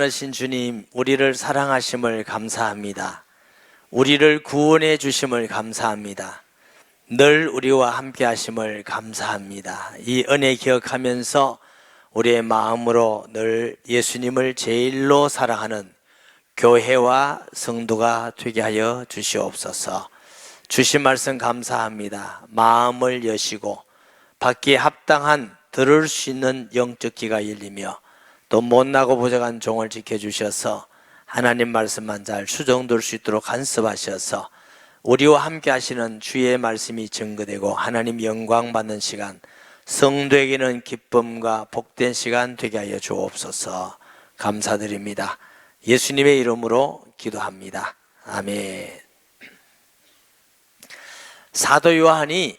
하신 주님, 우리를 사랑하심을 감사합니다. 우리를 구원해 주심을 감사합니다. 늘 우리와 함께 하심을 감사합니다. 이 은혜 기억하면서 우리의 마음으로 늘 예수님을 제일로 사랑하는 교회와 성도가 되게 하여 주시옵소서. 주신 말씀 감사합니다. 마음을 여시고 받기에 합당한 들을 수 있는 영적 귀가 열리며 또 못나고 부족한 종을 지켜주셔서 하나님 말씀만 잘 수정될 수 있도록 간섭하셔서 우리와 함께 하시는 주의 말씀이 증거되고 하나님 영광 받는 시간, 성도에게는 기쁨과 복된 시간 되게 하여 주옵소서. 감사드립니다. 예수님의 이름으로 기도합니다. 아멘. 사도 요한이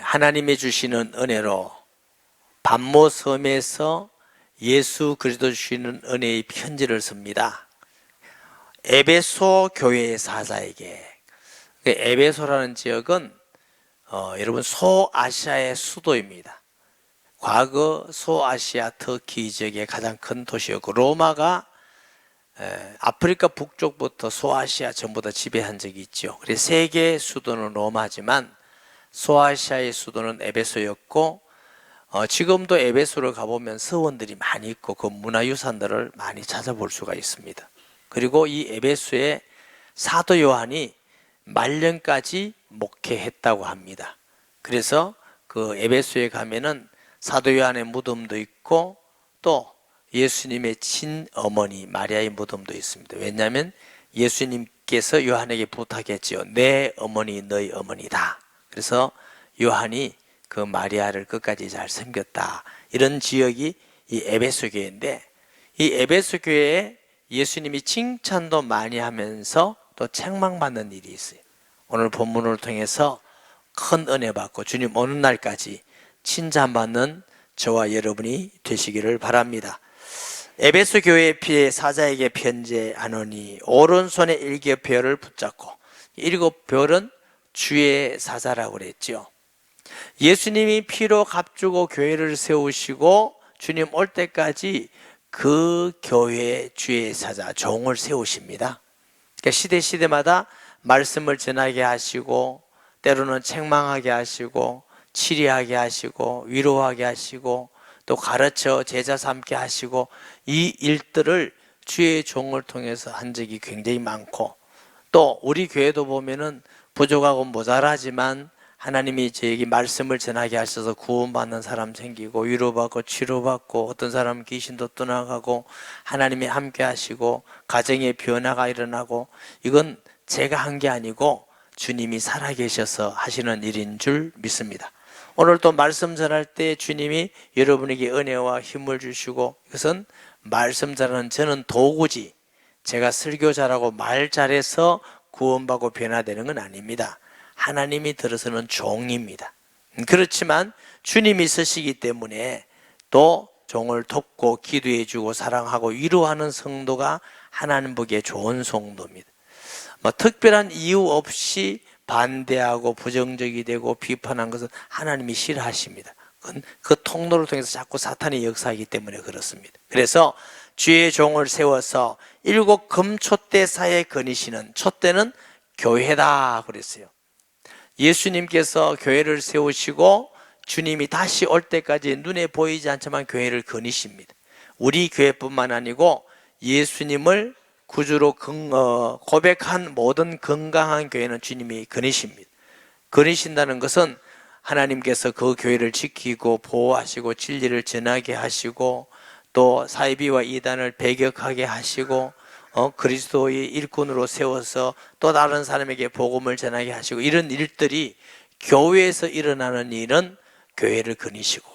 하나님이 주시는 은혜로 pat모섬에서 예수 그리스도 주시는 은혜의 편지를 씁니다. 에베소 교회의 사자에게. 에베소라는 지역은 여러분 소아시아의 수도입니다. 과거 소아시아 터키 지역의 가장 큰 도시였고 로마가 아프리카 북쪽부터 소아시아 전부 다 지배한 적이 있죠. 그래서 세계 수도는 로마지만 소아시아의 수도는 에베소였고 지금도 에베소를 가보면 서원들이 많이 있고 그 문화유산들을 많이 찾아볼 수가 있습니다. 그리고 이 에베소에 사도 요한이 말년까지 목회했다고 합니다. 그래서 그 에베소에 가면은 사도 요한의 무덤도 있고 또 예수님의 친어머니 마리아의 무덤도 있습니다. 왜냐하면 예수님께서 요한에게 부탁했지요. 내 어머니 너희 어머니다. 그래서 요한이 그 마리아를 끝까지 잘 섬겼다. 이런 지역이 이 에베소 교회인데 이 에베소 교회에 예수님이 칭찬도 많이 하면서 또 책망받는 일이 있어요. 오늘 본문을 통해서 큰 은혜 받고 주님 오는 날까지 칭찬받는 저와 여러분이 되시기를 바랍니다. 에베소 교회의 피해 사자에게 편지하노니 오른손에 일곱 별을 붙잡고 일곱 별은 주의 사자라고 그랬죠. 예수님이 피로 값주고 교회를 세우시고 주님 올 때까지 그 교회의 주의 사자 종을 세우십니다. 그러니까 시대마다 말씀을 전하게 하시고 때로는 책망하게 하시고 치리하게 하시고 위로하게 하시고 또 가르쳐 제자 삼게 하시고 이 일들을 주의 종을 통해서 한 적이 굉장히 많고 또 우리 교회도 보면은 부족하고 모자라지만 하나님이 저에게 말씀을 전하게 하셔서 구원받는 사람 생기고 위로받고 치료받고 어떤 사람은 귀신도 떠나가고 하나님이 함께 하시고 가정의 변화가 일어나고 이건 제가 한 게 아니고 주님이 살아계셔서 하시는 일인 줄 믿습니다. 오늘 또 말씀 전할 때 주님이 여러분에게 은혜와 힘을 주시고 이것은 말씀 전하는 저는 도구지 제가 설교 잘하고 말 잘해서 구원받고 변화되는 건 아닙니다. 하나님이 들어서는 종입니다. 그렇지만 주님이 쓰시기 때문에 또 종을 돕고 기도해주고 사랑하고 위로하는 성도가 하나님 보기에 좋은 성도입니다. 특별한 이유 없이 반대하고 부정적이 되고 비판한 것은 하나님이 싫어하십니다. 그 통로를 통해서 자꾸 사탄이 역사하기 때문에 그렇습니다. 그래서 주의 종을 세워서 일곱 금촛대 사이에 거니시는 촛대는 교회다 그랬어요. 예수님께서 교회를 세우시고 주님이 다시 올 때까지 눈에 보이지 않지만 교회를 거니십니다. 우리 교회뿐만 아니고 예수님을 구주로 고백한 모든 건강한 교회는 주님이 거니십니다. 거니신다는 것은 하나님께서 그 교회를 지키고 보호하시고 진리를 전하게 하시고 또 사이비와 이단을 배격하게 하시고 그리스도의 일꾼으로 세워서 또 다른 사람에게 복음을 전하게 하시고 이런 일들이 교회에서 일어나는 일은 교회를 거니시고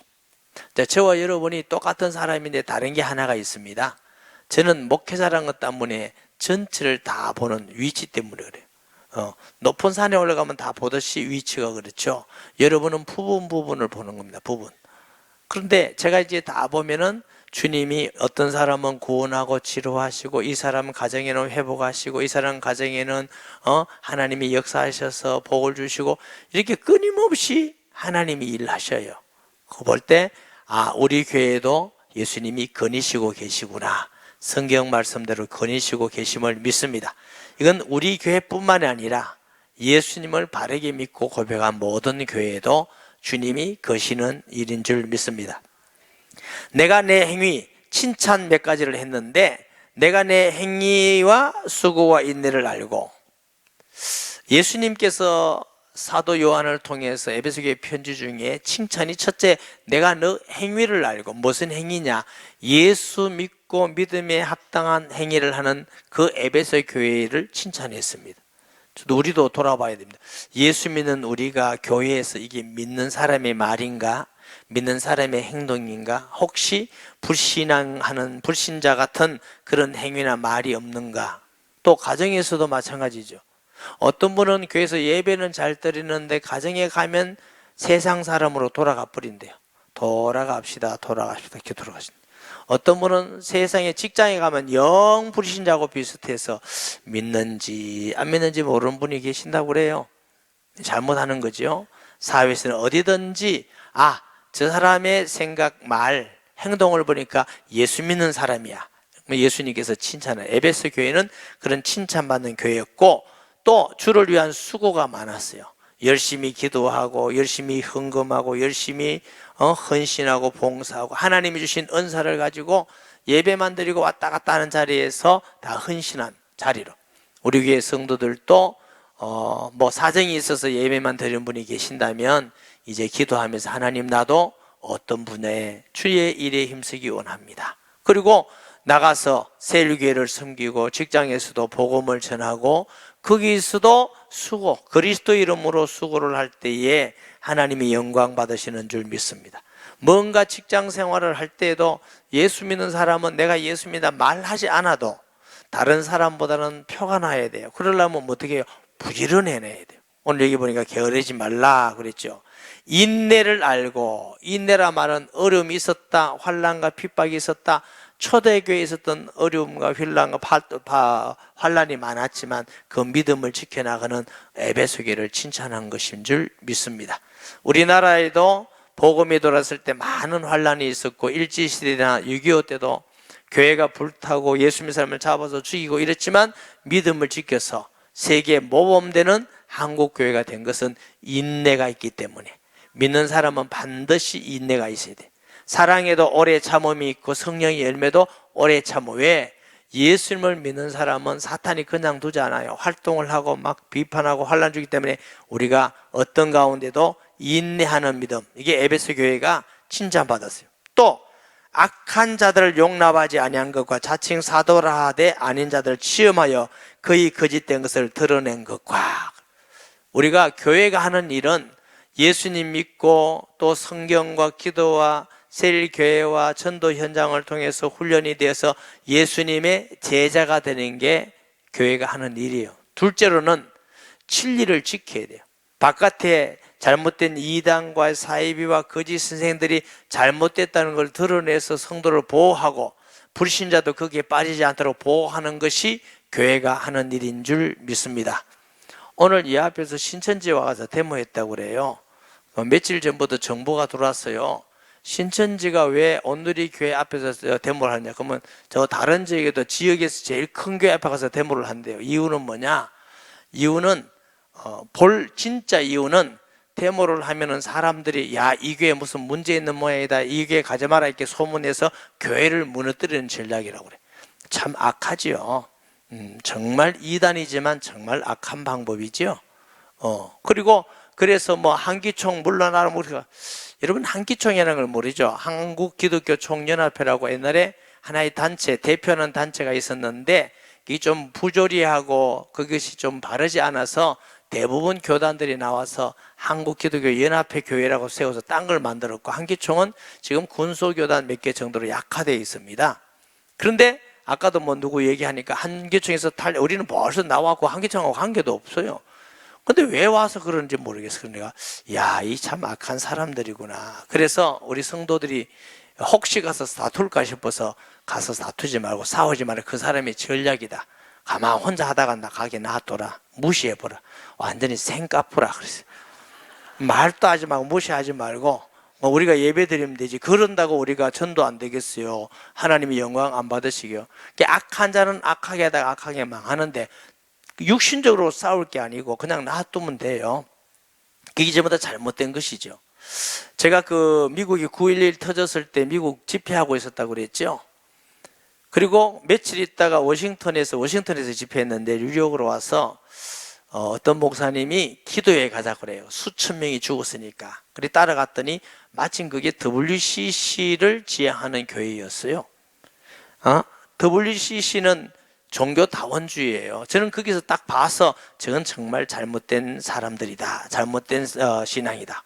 저와 여러분이 똑같은 사람인데 다른 게 하나가 있습니다. 저는 목회자라는 것 때문에 전체를 다 보는 위치 때문에 그래요. 높은 산에 올라가면 다 보듯이 위치가 그렇죠. 여러분은 부분을 보는 겁니다. 부분. 그런데 제가 이제 다 보면은 주님이 어떤 사람은 구원하고 치료하시고 이 사람 가정에는 회복하시고 이 사람 가정에는 하나님이 역사하셔서 복을 주시고 이렇게 끊임없이 하나님이 일하셔요. 그거 볼 때 우리 교회도 예수님이 거니시고 계시구나. 성경 말씀대로 거니시고 계심을 믿습니다. 이건 우리 교회뿐만이 아니라 예수님을 바르게 믿고 고백한 모든 교회에도 주님이 거시는 일인 줄 믿습니다. 내가 내 행위, 칭찬 몇 가지를 했는데 내가 내 행위와 수고와 인내를 알고, 예수님께서 사도 요한을 통해서 에베소교회 편지 중에 칭찬이 첫째, 내가 너 행위를 알고, 무슨 행위냐? 예수 믿고 믿음에 합당한 행위를 하는 그 에베소 교회를 칭찬했습니다. 우리도 돌아봐야 됩니다. 예수 믿는 우리가 교회에서 이게 믿는 사람의 말인가? 믿는 사람의 행동인가? 혹시 불신앙하는 불신자 같은 그런 행위나 말이 없는가? 또 가정에서도 마찬가지죠. 어떤 분은 교회에서 예배는 잘 드리는데 가정에 가면 세상 사람으로 돌아가 버린대요. 돌아갑시다 이렇게 돌아가신다. 어떤 분은 세상에 직장에 가면 영 불신자하고 비슷해서 믿는지 안 믿는지 모르는 분이 계신다고 그래요. 잘못하는 거죠. 사회에서는 어디든지 저 사람의 생각, 말, 행동을 보니까 예수 믿는 사람이야. 예수님께서 칭찬을, 에베소 교회는 그런 칭찬받는 교회였고, 또 주를 위한 수고가 많았어요. 열심히 기도하고 열심히 헌금하고 열심히 헌신하고 봉사하고 하나님이 주신 은사를 가지고 예배만 드리고 왔다 갔다 하는 자리에서 다 헌신한 자리로, 우리 교회 성도들도 뭐 사정이 있어서 예배만 드리는 분이 계신다면 이제 기도하면서 하나님, 나도 어떤 분의 주의 일에 힘쓰기 원합니다. 그리고 나가서 세일교회를 섬기고 직장에서도 복음을 전하고 거기서도 수고, 그리스도 이름으로 수고를 할 때에 하나님이 영광 받으시는 줄 믿습니다. 뭔가 직장 생활을 할 때에도 예수 믿는 사람은 내가 예수 믿다 말하지 않아도 다른 사람보다는 표가 나야 돼요. 그러려면 어떻게 해요? 부지런해내야 돼요. 오늘 여기 보니까 게으르지 말라 그랬죠. 인내를 알고, 인내라 말은 어려움이 있었다, 환난과 핍박이 있었다. 초대교회에 있었던 어려움과 환난이 많았지만 그 믿음을 지켜나가는 에베소교회를 칭찬한 것인 줄 믿습니다. 우리나라에도 복음이 돌았을 때 많은 환난이 있었고, 일제시대나 6.25 때도 교회가 불타고 예수 믿는 사람을 잡아서 죽이고 이랬지만 믿음을 지켜서 세계 모범되는 한국교회가 된 것은 인내가 있기 때문에, 믿는 사람은 반드시 인내가 있어야 돼. 사랑에도 오래 참음이 있고 성령의 열매도 오래 참음. 왜? 예수님을 믿는 사람은 사탄이 그냥 두지 않아요. 활동을 하고 막 비판하고 환난 주기 때문에 우리가 어떤 가운데도 인내하는 믿음, 이게 에베소 교회가 칭찬받았어요. 또 악한 자들을 용납하지 아니한 것과 자칭 사도라 하되 아닌 자들을 시험하여 그의 거짓된 것을 드러낸 것과, 우리가 교회가 하는 일은 예수님 믿고 또 성경과 기도와 세일교회와 전도 현장을 통해서 훈련이 되어서 예수님의 제자가 되는 게 교회가 하는 일이에요. 둘째로는 진리를 지켜야 돼요. 바깥에 잘못된 이단과 사이비와 거짓 선생들이 잘못됐다는 걸 드러내서 성도를 보호하고 불신자도 거기에 빠지지 않도록 보호하는 것이 교회가 하는 일인 줄 믿습니다. 오늘 이 앞에서 신천지에 와서 데모했다고 그래요. 며칠 전부터 정보가 들어왔어요. 신천지가 왜 온누리 교회 앞에서 데모를 하냐? 그러면 저 다른 지역에도 지역에서 제일 큰 교회 앞에 가서 데모를 한대요. 이유는 뭐냐? 이유는 진짜 이유는 데모를 하면은 사람들이 야, 이 교회 무슨 문제 있는 모양이다, 이 교회 가지 마라 이렇게 소문내서 교회를 무너뜨리는 전략이라고 그래. 참 악하지요. 정말 이단이지만 정말 악한 방법이지요. 그리고 그래서 뭐 한기총 물러나라 우리가, 여러분 한기총이라는 걸 모르죠? 한국기독교총연합회라고 옛날에 하나의 단체, 대표하는 단체가 있었는데 이게 좀 부조리하고 그것이 좀 바르지 않아서 대부분 교단들이 나와서 한국기독교연합회 교회라고 세워서 딴 걸 만들었고, 한기총은 지금 군소교단 몇 개 정도로 약화되어 있습니다. 그런데 아까도 뭐 누구 얘기하니까 한기총에서 우리는 벌써 나왔고 한기총하고 관계도 없어요. 근데 왜 와서 그런지 모르겠어. 내가 이 참 악한 사람들이구나. 그래서 우리 성도들이 혹시 가서 다툴까 싶어서 가서 다투지 말고 싸우지 말고 그 사람의 전략이다. 가만 혼자 하다가 나 가게 놔둬라. 무시해보라. 완전히 생까푸라 그랬어요. 말도 하지 말고 무시하지 말고 우리가 예배 드리면 되지. 그런다고 우리가 전도 안 되겠어요? 하나님이 영광 안 받으시게요? 악한 자는 악하게 하다가 악하게 망하는데 육신적으로 싸울 게 아니고 그냥 놔두면 돼요. 그게 전부 다 잘못된 것이죠. 제가 미국이 9.11 터졌을 때 미국 집회하고 있었다고 그랬죠. 그리고 며칠 있다가 워싱턴에서 집회했는데 뉴욕으로 와서 어떤 목사님이 기도회 가자고 그래요. 수천 명이 죽었으니까. 그래 따라갔더니 마침 그게 WCC를 지향하는 교회였어요. WCC는 종교다원주의예요. 저는 거기서 딱 봐서 저건 정말 잘못된 사람들이다. 잘못된 신앙이다.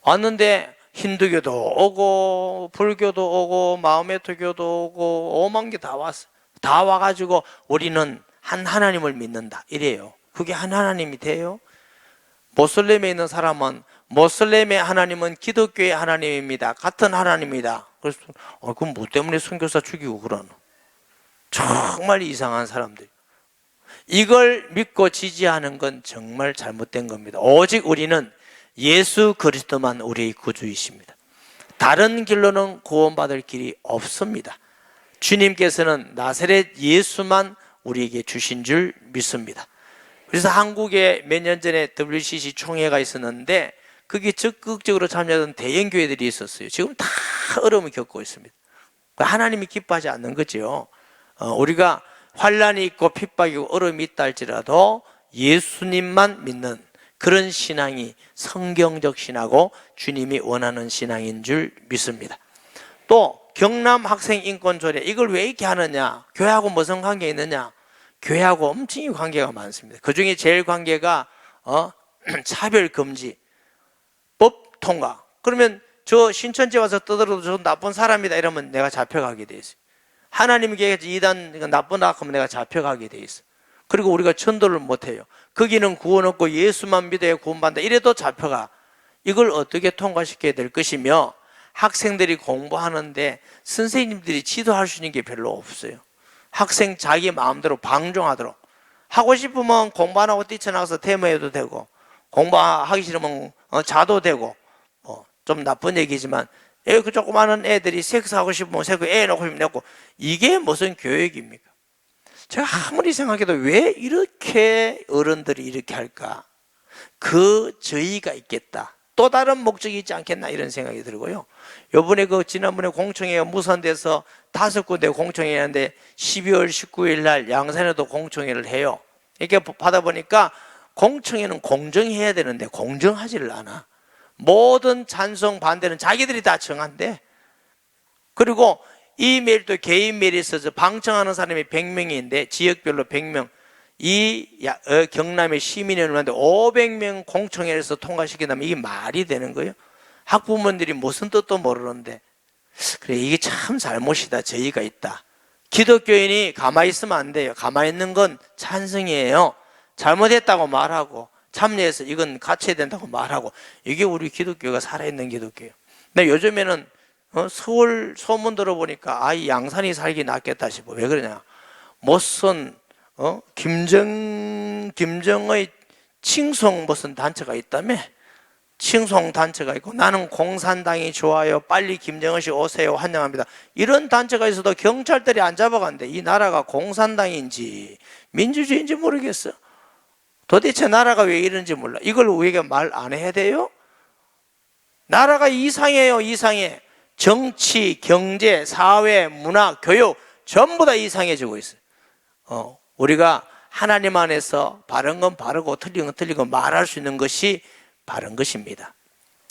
왔는데 힌두교도 오고 불교도 오고 마호메트교도 오고 오만 개 다 왔어. 다 와가지고 우리는 한 하나님을 믿는다 이래요. 그게 한 하나님이 돼요? 모슬렘에 있는 사람은 모슬렘의 하나님은 기독교의 하나님입니다. 같은 하나님이다. 그래서 그럼 뭐 때문에 선교사 죽이고 그러노? 정말 이상한 사람들. 이걸 믿고 지지하는 건 정말 잘못된 겁니다. 오직 우리는 예수 그리스도만 우리의 구주이십니다. 다른 길로는 구원받을 길이 없습니다. 주님께서는 나사렛 예수만 우리에게 주신 줄 믿습니다. 그래서 한국에 몇 년 전에 WCC 총회가 있었는데 거기에 적극적으로 참여하던 대형 교회들이 있었어요. 지금 다 어려움을 겪고 있습니다. 하나님이 기뻐하지 않는 거죠. 우리가 환란이 있고 핍박이고 어려움이 있다 할지라도 예수님만 믿는 그런 신앙이 성경적 신하고 주님이 원하는 신앙인 줄 믿습니다. 또 경남 학생 인권 조례, 이걸 왜 이렇게 하느냐? 교회하고 무슨 관계 있느냐? 교회하고 엄청 관계가 많습니다. 그 중에 제일 관계가 차별 금지 법 통과. 그러면 저 신천지 와서 떠들어도 저 나쁜 사람이다 이러면 내가 잡혀가게 돼 있어요. 하나님께 이단 나쁘다 하면 내가 잡혀가게 돼 있어. 그리고 우리가 전도를 못해요. 거기는 구원 없고 예수만 믿어야 구원받는다 이래도 잡혀가. 이걸 어떻게 통과시켜야 될 것이며, 학생들이 공부하는데 선생님들이 지도할 수 있는 게 별로 없어요. 학생 자기 마음대로 방종하도록, 하고 싶으면 공부 안 하고 뛰쳐나가서 데모해도 되고, 공부하기 싫으면 자도 되고, 좀 나쁜 얘기지만 그 조그마한 애들이 섹스하고 싶으면 섹스, 애 놓고 싶으면 놓고, 이게 무슨 교육입니까? 제가 아무리 생각해도 왜 이렇게 어른들이 이렇게 할까? 그 저희가 있겠다, 또 다른 목적이 있지 않겠나 이런 생각이 들고요. 요번에 지난번에 공청회 무산돼서 5군데 공청회 하는데 12월 19일 날 양산에도 공청회를 해요. 이렇게 받아보니까 공청회는 공정해야 되는데 공정하지를 않아. 모든 찬성 반대는 자기들이 다 정한대. 그리고 이메일도 개인 메일이 있어서 방청하는 사람이 100명인데 지역별로 100명, 경남의 시민회의원한테 500명 공청회에서 통과시킨다면 이게 말이 되는 거예요? 학부모님들이 무슨 뜻도 모르는데. 그래, 이게 참 잘못이다, 저희가 있다. 기독교인이 가만히 있으면 안 돼요. 가만히 있는 건 찬성이에요. 잘못했다고 말하고 참여해서 이건 갖춰야 된다고 말하고, 이게 우리 기독교가 살아있는 기독교예요. 근데 요즘에는 서울 소문 들어보니까 이 양산이 살기 낫겠다 싶어. 왜 그러냐? 무슨 김정의 칭송 무슨 단체가 있다며? 칭송 단체가 있고, 나는 공산당이 좋아요, 빨리 김정은 씨 오세요, 환영합니다, 이런 단체가 있어도 경찰들이 안 잡아간대. 이 나라가 공산당인지 민주주의인지 모르겠어. 도대체 나라가 왜 이런지 몰라. 이걸 우리가 말 안 해야 돼요? 나라가 이상해요. 이상해. 정치, 경제, 사회, 문화, 교육 전부 다 이상해지고 있어요. 우리가 하나님 안에서 바른 건 바르고 틀린 건 틀리고 말할 수 있는 것이 바른 것입니다.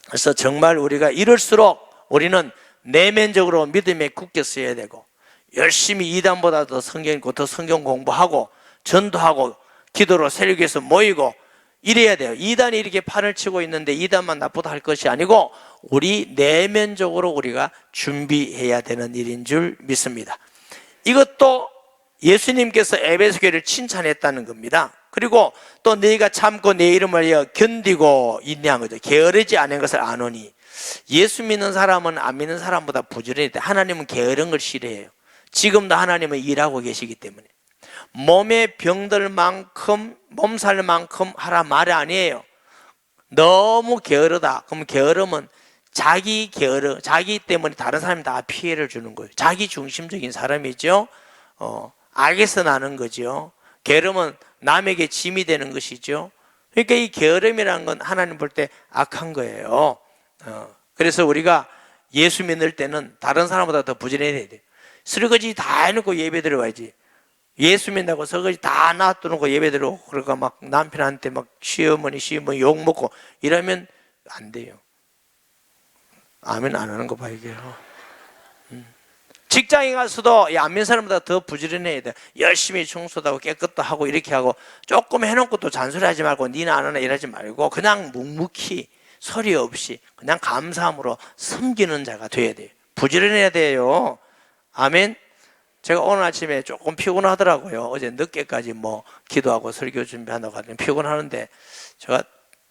그래서 정말 우리가 이럴수록 우리는 내면적으로 믿음에 굳게 서야 되고, 열심히 이단보다 더 성경 읽고 더 성경 공부하고 전도하고 기도로 세력에서 모이고 이래야 돼요. 이단이 이렇게 판을 치고 있는데 이단만 나쁘다 할 것이 아니고 우리 내면적으로 우리가 준비해야 되는 일인 줄 믿습니다. 이것도 예수님께서 에베소 교회를 칭찬했다는 겁니다. 그리고 또 너희가 참고 내 이름을 견디고 인내한 거죠. 게으르지 않은 것을 아노니. 예수 믿는 사람은 안 믿는 사람보다 부지런히 돼. 하나님은 게으른 걸 싫어해요. 지금도 하나님은 일하고 계시기 때문에. 몸에 병들 만큼, 몸살 만큼 하라 말이 아니에요. 너무 게으르다. 그럼 게으름은 자기 게으름, 자기 때문에 다른 사람이 다 피해를 주는 거예요. 자기 중심적인 사람이죠. 악에서 나는 거죠. 게으름은 남에게 짐이 되는 것이죠. 그러니까 이 게으름이라는 건 하나님 볼 때 악한 거예요. 그래서 우리가 예수 믿을 때는 다른 사람보다 더 부지런해야 돼요. 설거지 다 해놓고 예배 들어와야지. 예수 믿는다고 설거지 다 놔두고 예배 들어오고, 그러니까 막 남편한테 막 시어머니 욕 먹고 이러면 안 돼요. 아멘 안 하는 거 봐, 이게요. 직장에 가서도 안 믿는 사람보다 더 부지런해야 돼. 열심히 청소도 하고 깨끗도 하고 이렇게 하고, 조금 해놓고 또 잔소리하지 말고 니는 안 하나 이러지 말고 그냥 묵묵히 소리 없이 그냥 감사함으로 섬기는 자가 돼야 돼요. 부지런해야 돼요. 아멘. 제가 오늘 아침에 조금 피곤하더라고요. 어제 늦게까지 기도하고 설교 준비한다고 하더니 피곤하는데, 제가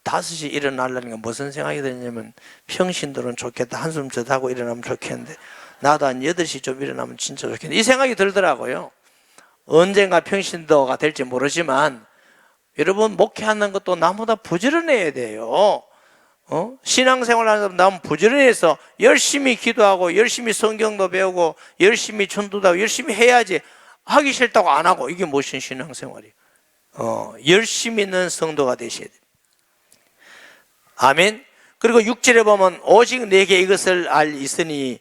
5시 일어나려는 게 무슨 생각이 드냐면, 평신도는 좋겠다. 한숨 더 자고 일어나면 좋겠는데 나도 한 8시 일어나면 진짜 좋겠네, 이 생각이 들더라고요. 언젠가 평신도가 될지 모르지만 여러분, 목회하는 것도 나보다 부지런해야 돼요. 신앙생활 하는 사람 나면 부지런해서 열심히 기도하고 열심히 성경도 배우고 열심히 전도도 하고 열심히 해야지. 하기 싫다고 안 하고, 이게 무슨 신앙생활이에요? 열심히 있는 성도가 되셔야 돼요. 아멘. 그리고 6절에 보면 오직 너에게 이것을 있으니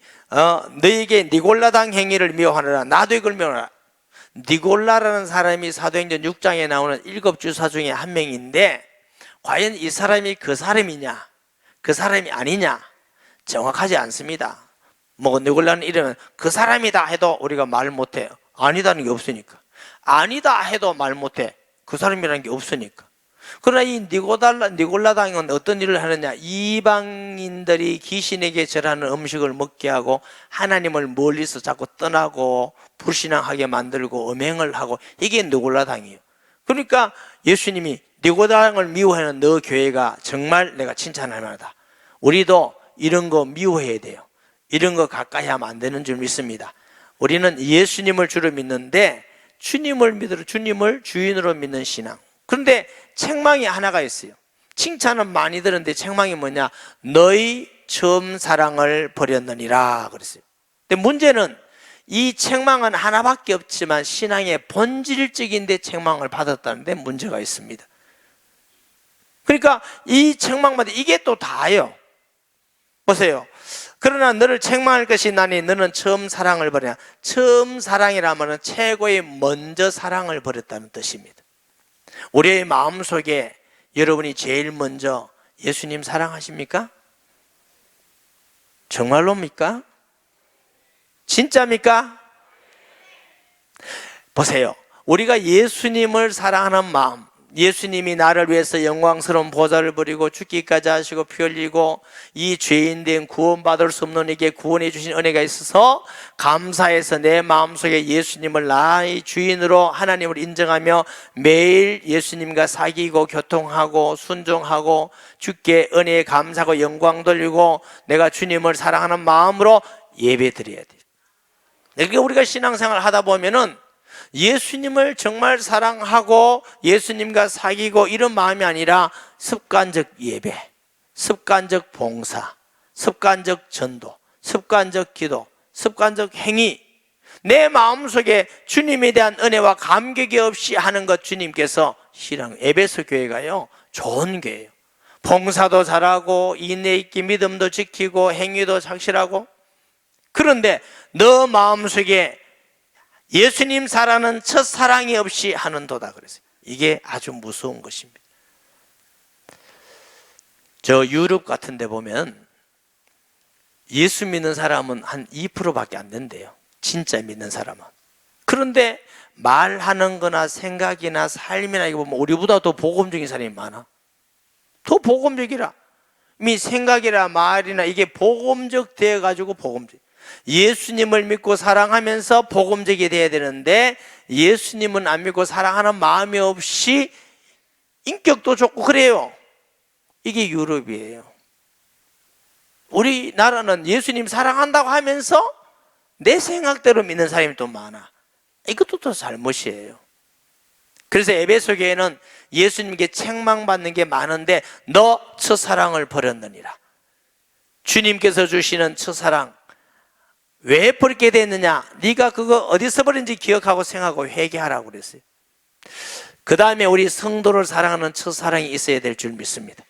너에게 니골라당 행위를 미워하느라 나도 이걸 미워하라. 니골라라는 사람이 사도행전 6장에 나오는 7주사 중에 한 명인데, 과연 이 사람이 그 사람이냐 그 사람이 아니냐 정확하지 않습니다. 니골라는 이름은 그 사람이다 해도 우리가 말 못해요. 아니다는 게 없으니까. 아니다 해도 말 못해. 그 사람이라는 게 없으니까. 그러나 이 니골라당은 어떤 일을 하느냐, 이방인들이 귀신에게 절하는 음식을 먹게 하고 하나님을 멀리서 자꾸 떠나고 불신앙하게 만들고 음행을 하고, 이게 니골라당이에요. 그러니까 예수님이 니골라당을 미워하는 너 교회가 정말 내가 칭찬할 만하다. 우리도 이런 거 미워해야 돼요. 이런 거 가까이 하면 안 되는 줄 믿습니다. 우리는 예수님을 주로 믿는데 주님을 주인으로 믿는 신앙. 그런데 책망이 하나가 있어요. 칭찬은 많이 들었는데 책망이 뭐냐, 너희 처음 사랑을 버렸느니라 그랬어요. 근데 문제는 이 책망은 하나밖에 없지만 신앙의 본질적인데 책망을 받았다는데 문제가 있습니다. 그러니까 이 책망마다 이게 또 다예요. 보세요. 그러나 너를 책망할 것이 나니 너는 처음 사랑을 버리냐. 처음 사랑이라면 최고의 먼저 사랑을 버렸다는 뜻입니다. 우리의 마음속에 여러분이 제일 먼저 예수님 사랑하십니까? 정말로입니까? 진짜입니까? 보세요. 우리가 예수님을 사랑하는 마음, 예수님이 나를 위해서 영광스러운 보좌를 버리고 죽기까지 하시고 피 흘리고 이 죄인된 구원받을 수 없는 이에게 구원해 주신 은혜가 있어서 감사해서 내 마음속에 예수님을 나의 주인으로 하나님을 인정하며 매일 예수님과 사귀고 교통하고 순종하고 주께 은혜에 감사하고 영광 돌리고 내가 주님을 사랑하는 마음으로 예배 드려야 돼요. 그러니까 우리가 신앙생활 하다 보면은 예수님을 정말 사랑하고 예수님과 사귀고 이런 마음이 아니라 습관적 예배, 습관적 봉사, 습관적 전도, 습관적 기도, 습관적 행위, 내 마음속에 주님에 대한 은혜와 감격이 없이 하는 것, 주님께서 싫어하는 에베소 교회가요 좋은 교회예요. 봉사도 잘하고 인내 있게 믿음도 지키고 행위도 착실하고. 그런데 너 마음속에 예수님 사랑은 첫사랑이 없이 하는도다 그랬어요. 이게 아주 무서운 것입니다. 저 유럽 같은 데 보면 예수 믿는 사람은 한 2%밖에 안 된대요. 진짜 믿는 사람은. 그런데 말하는 거나 생각이나 삶이나 이거 보면 우리보다 더 복음적인 사람이 많아. 더 복음적이라. 이미 생각이나 말이나 이게 복음적 되어가지고 복음적. 예수님을 믿고 사랑하면서 복음적이 돼야 되는데 예수님은 안 믿고 사랑하는 마음이 없이 인격도 좋고 그래요. 이게 유럽이에요. 우리나라는 예수님 사랑한다고 하면서 내 생각대로 믿는 사람이 또 많아. 이것도 또 잘못이에요. 그래서 에베소 교회는 예수님께 책망받는 게 많은데 너 첫사랑을 버렸느니라. 주님께서 주시는 첫사랑, 왜 버리게 됐느냐? 네가 그거 어디서 버린지 기억하고 생각하고 회개하라고 그랬어요. 그 다음에 우리 성도를 사랑하는 첫사랑이 있어야 될 줄 믿습니다.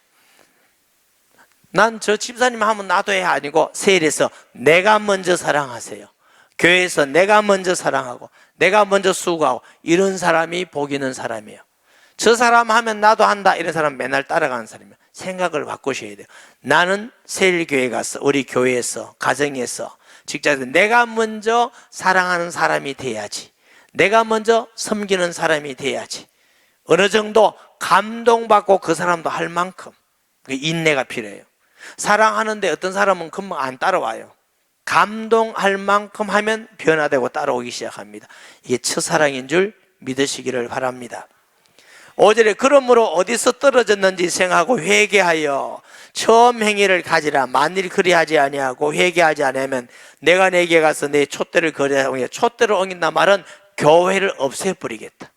난 저 집사님 하면 놔둬야 아니고 세일에서 내가 먼저 사랑하세요. 교회에서 내가 먼저 사랑하고 내가 먼저 수고하고, 이런 사람이 복 있는 사람이에요. 저 사람 하면 나도 한다 이런 사람 맨날 따라가는 사람이에요. 생각을 바꾸셔야 돼요. 나는 세일교회 가서, 우리 교회에서, 가정에서, 직장에서 내가 먼저 사랑하는 사람이 돼야지. 내가 먼저 섬기는 사람이 돼야지. 어느 정도 감동받고 그 사람도 할 만큼 인내가 필요해요. 사랑하는데 어떤 사람은 금방 안 따라와요. 감동할 만큼 하면 변화되고 따라오기 시작합니다. 이게 첫사랑인 줄 믿으시기를 바랍니다. 5절에 그러므로 어디서 떨어졌는지 생각하고 회개하여 처음 행위를 가지라. 만일 그리하지 아니하고 회개하지 않으면 내가 내게 가서 내 촛대를 거리하고, 촛대를 옮긴다 말은 교회를 없애버리겠다.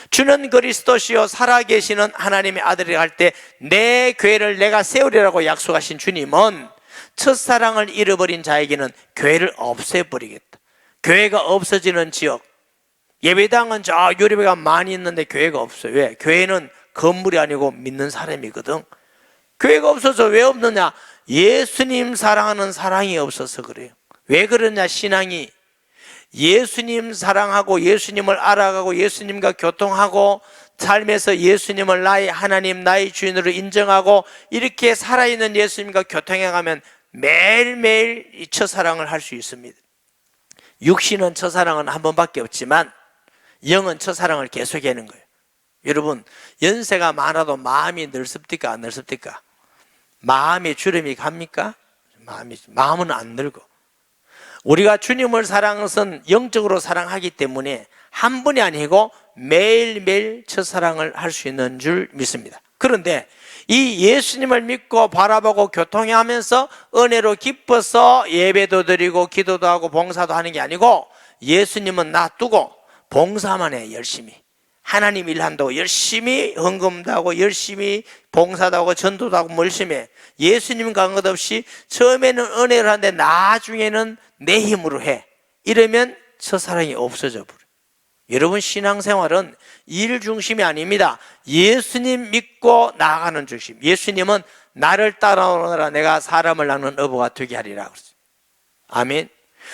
주는 그리스도시요 살아계시는 하나님의 아들이 할 때 내 교회를 내가 세우리라고 약속하신 주님은 첫사랑을 잃어버린 자에게는 교회를 없애버리겠다. 교회가 없어지는 지역, 예배당은 저 유리배가 많이 있는데 교회가 없어요. 왜? 교회는 건물이 아니고 믿는 사람이거든. 교회가 없어서 왜 없느냐? 예수님 사랑하는 사랑이 없어서 그래요. 왜 그러냐? 신앙이 예수님 사랑하고 예수님을 알아가고 예수님과 교통하고 삶에서 예수님을 나의 하나님, 나의 주인으로 인정하고 이렇게 살아있는 예수님과 교통해가면 매일매일 이 첫사랑을 할 수 있습니다. 육신은 첫사랑은 한 번밖에 없지만 영은 첫사랑을 계속하는 거예요. 여러분, 연세가 많아도 마음이 늙습니까? 안 늙습니까? 마음에 주름이 갑니까? 마음은 안 늙어. 우리가 주님을 사랑하는 것은 영적으로 사랑하기 때문에 한 번이 아니고 매일매일 첫사랑을 할 수 있는 줄 믿습니다. 그런데 이 예수님을 믿고 바라보고 교통하면서 은혜로 기뻐서 예배도 드리고 기도도 하고 봉사도 하는 게 아니고, 예수님은 놔두고 봉사만 해. 열심히 하나님 일한다고 열심히 헌금도 하고 열심히 봉사도 하고 전도도 하고 열심히 해. 예수님 간 것 없이 처음에는 은혜를 하는데 나중에는 내 힘으로 해. 이러면 첫사랑이 없어져 버려. 여러분, 신앙생활은 일 중심이 아닙니다. 예수님 믿고 나아가는 중심. 예수님은 나를 따라오느라 내가 사람을 낳는 어부가 되게 하리라 그랬어요. 아멘.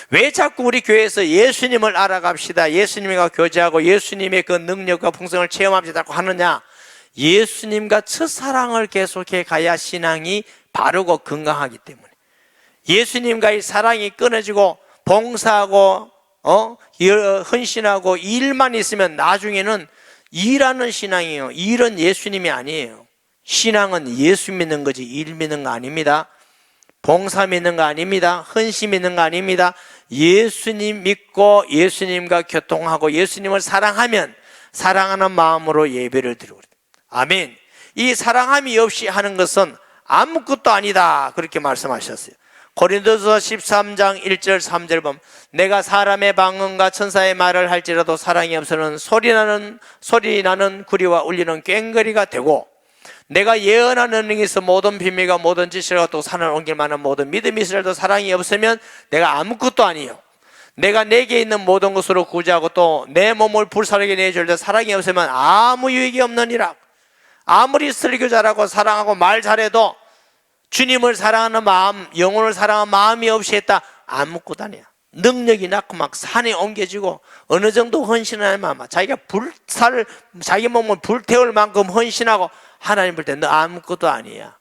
왜 자꾸 우리 교회에서 예수님을 알아갑시다, 예수님과 교제하고 예수님의 그 능력과 풍성을 체험합시다 하느냐? 예수님과 첫사랑을 계속해 가야 신앙이 바르고 건강하기 때문에. 예수님과의 사랑이 끊어지고 봉사하고 헌신하고 일만 있으면 나중에는 일하는 신앙이에요. 일은 예수님이 아니에요. 신앙은 예수 믿는 거지 일 믿는 거 아닙니다. 봉사 믿는 거 아닙니다. 헌신 믿는 거 아닙니다. 예수님 믿고 예수님과 교통하고 예수님을 사랑하면 사랑하는 마음으로 예배를 드리고. 아멘. 이 사랑함이 없이 하는 것은 아무것도 아니다, 그렇게 말씀하셨어요. 고린도서 13장 1절 3절 보면 내가 사람의 방언과 천사의 말을 할지라도 사랑이 없으면 소리나는 구리와 울리는 꽹거리가 되고, 내가 예언하는 능력이 있어 모든 비밀과 모든 지식과 또 산을 옮길 만한 모든 믿음이 있으라도 사랑이 없으면 내가 아무것도 아니요. 내가 내게 있는 모든 것으로 구제하고 또 내 몸을 불사르게 내줄 때 사랑이 없으면 아무 유익이 없느니라. 아무리 설교 잘하고 사랑하고 말 잘해도 주님을 사랑하는 마음, 영혼을 사랑하는 마음이 없이 했다, 아무것도 아니야. 능력이 낳고 막 산에 옮겨지고 어느 정도 헌신하면 자기가 자기 몸을 불태울 만큼 헌신하고 하나님 볼 때 너 아무것도 아니야.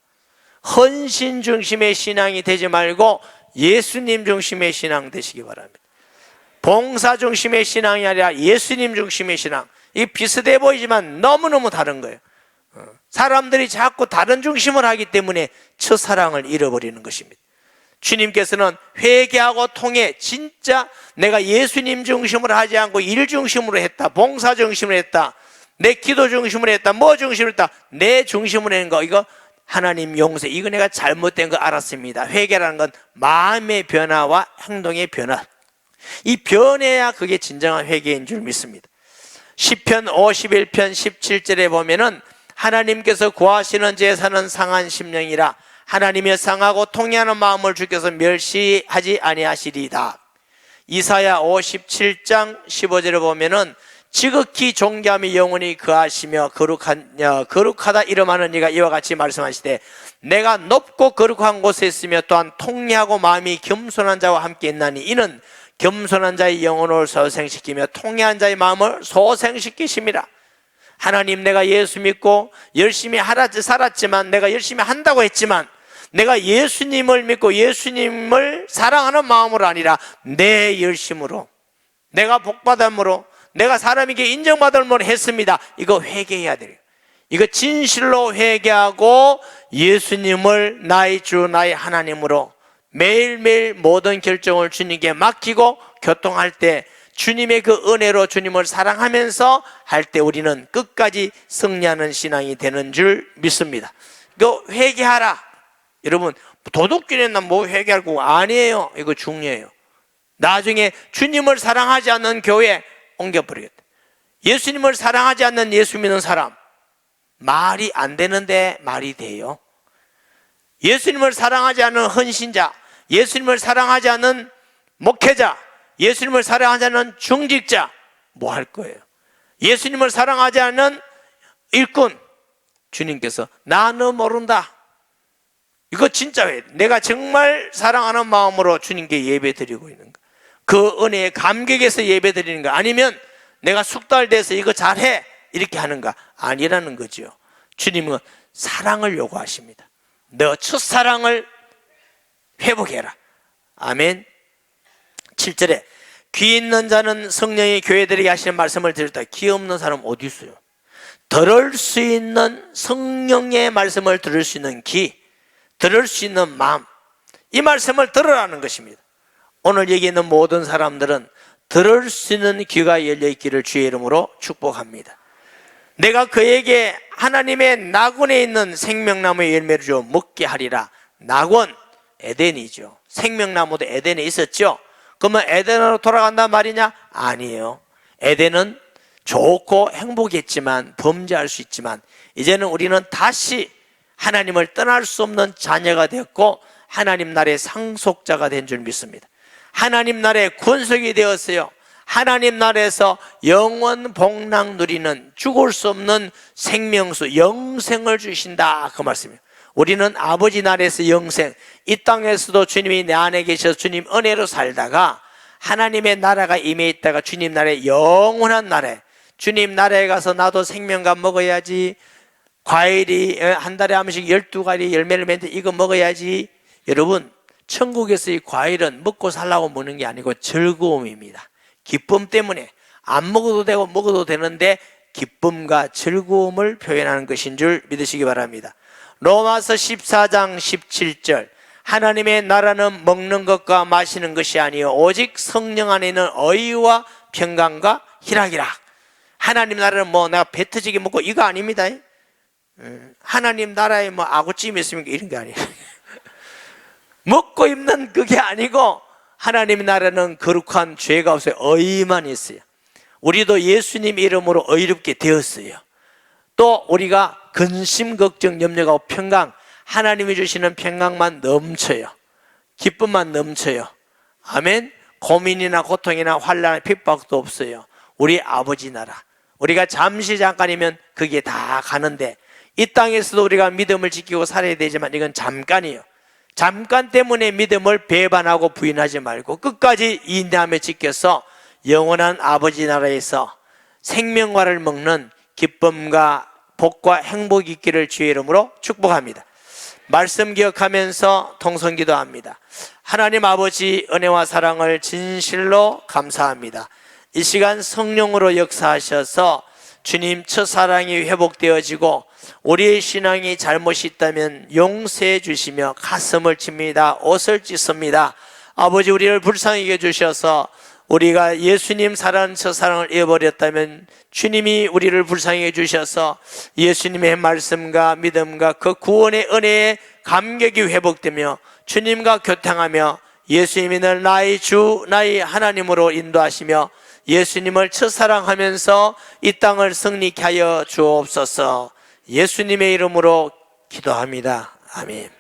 헌신 중심의 신앙이 되지 말고 예수님 중심의 신앙 되시기 바랍니다. 봉사 중심의 신앙이 아니라 예수님 중심의 신앙. 이게 비슷해 보이지만 너무너무 다른 거예요. 사람들이 자꾸 다른 중심을 하기 때문에 첫사랑을 잃어버리는 것입니다. 주님께서는 회개하고 통해 진짜 내가 예수님 중심으로 하지 않고 일 중심으로 했다, 봉사 중심으로 했다, 내 기도 중심으로 했다, 뭐 중심으로 했다, 내 중심으로 했는 거, 이거 하나님 용서, 이거 내가 잘못된 거 알았습니다. 회개라는 건 마음의 변화와 행동의 변화, 이 변해야 그게 진정한 회개인 줄 믿습니다. 시편 51편 17절에 보면은 하나님께서 구하시는 제사는 상한 심령이라 하나님의 상하고 통회하는 마음을 주께서 멸시하지 아니하시리이다. 이사야 57장 15절에 보면은 지극히 존귀함이 영원히 거하시며 거룩하다 이름하는 이가 이와 같이 말씀하시되 내가 높고 거룩한 곳에 있으며 또한 통회하고 마음이 겸손한 자와 함께 있나니 이는 겸손한 자의 영혼을 소생시키며 통회한 자의 마음을 소생시키심이라. 하나님, 내가 예수 믿고 열심히 살았지만, 내가 열심히 한다고 했지만, 내가 예수님을 믿고 예수님을 사랑하는 마음으로 아니라 내 열심으로, 내가 복받음으로, 내가 사람에게 인정받음으로 했습니다. 이거 회개해야 돼요. 이거 진실로 회개하고 예수님을 나의 주 나의 하나님으로 매일매일 모든 결정을 주님께 맡기고 교통할 때 주님의 그 은혜로 주님을 사랑하면서 할 때 우리는 끝까지 승리하는 신앙이 되는 줄 믿습니다. 이거 회개하라. 여러분, 도덕교회는 뭐 회개할 거 아니에요. 이거 중요해요. 나중에 주님을 사랑하지 않는 교회 옮겨버리겠다. 예수님을 사랑하지 않는 예수 믿는 사람, 말이 안 되는데 말이 돼요. 예수님을 사랑하지 않는 헌신자, 예수님을 사랑하지 않는 목회자, 예수님을 사랑하지 않는 중직자, 뭐 할 거예요? 예수님을 사랑하지 않는 일꾼, 주님께서 나는 모른다. 이거 진짜 내가 정말 사랑하는 마음으로 주님께 예배 드리고 있는 거, 그 은혜에 감격해서 예배 드리는 거, 아니면 내가 숙달돼서 이거 잘해 이렇게 하는가? 아니라는 거죠. 주님은 사랑을 요구하십니다. 너 첫사랑을 회복해라. 아멘. 7절에 귀 있는 자는 성령이 교회들에게 하시는 말씀을 들었다. 귀 없는 사람 어디 있어요? 들을 수 있는 성령의 말씀을 들을 수 있는 귀, 들을 수 있는 마음, 이 말씀을 들으라는 것입니다. 오늘 여기 있는 모든 사람들은 들을 수 있는 귀가 열려있기를 주의 이름으로 축복합니다. 내가 그에게 하나님의 낙원에 있는 생명나무의 열매를 주어 먹게 하리라. 낙원, 에덴이죠. 생명나무도 에덴에 있었죠. 그러면 에덴으로 돌아간단 말이냐? 아니에요. 에덴은 좋고 행복했지만, 범죄할 수 있지만, 이제는 우리는 다시 하나님을 떠날 수 없는 자녀가 됐고 하나님 나라의 상속자가 된 줄 믿습니다. 하나님 나라의 권속이 되었어요. 하나님 나라에서 영원 복락 누리는 죽을 수 없는 생명수, 영생을 주신다, 그 말씀이에요. 우리는 아버지 나라에서 영생, 이 땅에서도 주님이 내 안에 계셔서 주님 은혜로 살다가 하나님의 나라가 임해 있다가 주님 나라의 영원한 나라에, 주님 나라에 가서 나도 생명과 먹어야지, 과일이 한 달에 한 번씩 12가지 열매를 맺는데 이거 먹어야지. 여러분, 천국에서 이 과일은 먹고 살라고 먹는 게 아니고 즐거움입니다. 기쁨 때문에 안 먹어도 되고 먹어도 되는데 기쁨과 즐거움을 표현하는 것인 줄 믿으시기 바랍니다. 로마서 14장 17절, 하나님의 나라는 먹는 것과 마시는 것이 아니요 오직 성령 안에 있는 의와 평강과 희락이라. 하나님 나라는 뭐 내가 배 터지게 먹고 이거 아닙니다. 하나님 나라에 뭐 아구찜 있습니까? 이런 게 아니에요. 먹고 입는 그게 아니고 하나님 나라는 거룩한 죄가 없어요. 의만 있어요. 우리도 예수님 이름으로 의롭게 되었어요. 또 우리가 근심, 걱정, 염려가 없고 평강, 하나님이 주시는 평강만 넘쳐요. 기쁨만 넘쳐요. 아멘. 고민이나 고통이나 환난, 핍박도 없어요. 우리 아버지 나라, 우리가 잠시 잠깐이면 그게 다 가는데 이 땅에서도 우리가 믿음을 지키고 살아야 되지만 이건 잠깐이에요. 잠깐 때문에 믿음을 배반하고 부인하지 말고 끝까지 인내하며 지켜서 영원한 아버지 나라에서 생명과를 먹는 기쁨과 복과 행복이 있기를 주의 이름으로 축복합니다. 말씀 기억하면서 통성기도합니다. 하나님 아버지, 은혜와 사랑을 진실로 감사합니다. 이 시간 성령으로 역사하셔서 주님 첫사랑이 회복되어지고 우리의 신앙이 잘못이 있다면 용서해 주시며 가슴을 칩니다. 옷을 찢습니다. 아버지, 우리를 불쌍히 해주셔서 우리가 예수님 사랑하는 첫사랑을 잃어버렸다면 주님이 우리를 불쌍히 해주셔서 예수님의 말씀과 믿음과 그 구원의 은혜에 감격이 회복되며 주님과 교통하며 예수님이 늘 나의 주 나의 하나님으로 인도하시며 예수님을 첫사랑하면서 이 땅을 승리케 하여 주옵소서. 예수님의 이름으로 기도합니다. 아멘.